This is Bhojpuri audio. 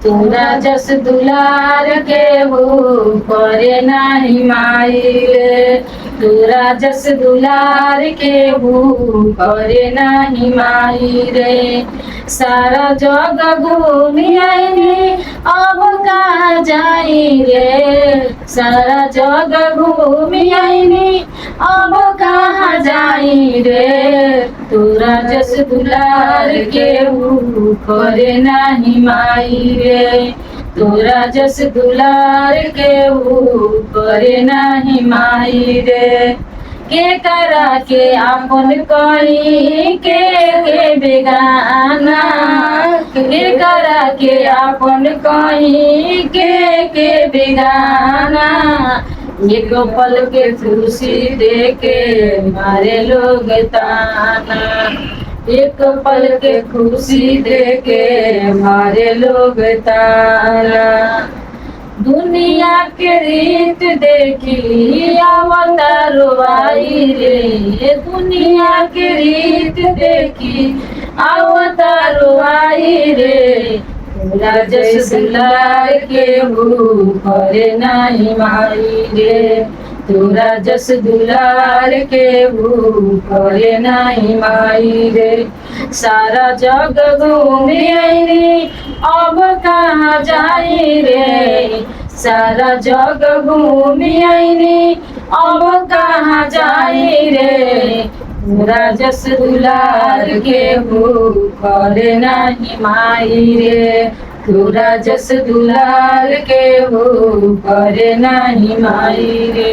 तोरा जस दुलार के हो करे नाही माई रे। तोरा जस दुलार के हो करे नाही माई रे। सारा जग घूमी आईनी अब कहाँ जाई रे। सारा जग घूमी आईनी अब कहाँ जाई रे। तोरा जस दुलार के हो करे नाही माई रे। तोरा जस दुलार के हो करे नाही माई रे। के करा के आपन कही के बेगाना। के करा के आपन कही के बेगाना। एक पल के खुशी दे के मारे लोग ताना। एक पल के खुशी दे के मारे लोग ताना। दुनिया के रीत देखी अवतारो आई रे। दुनिया के रीत देखी अवतारो आई रे। तोरा जस दुलार के हो करे नाही माई रे। तोरा जस दुलार के हो करे नाही माई रे। सारा जग घूमी आईनी अब कहाँ जाई रे। सारा जग घूमी आईनी अब कहाँ जाई रे। तोरा जस दुलार के हो करे नाही माई रे। तोरा जस दुलार के हो करे नाही माई रे।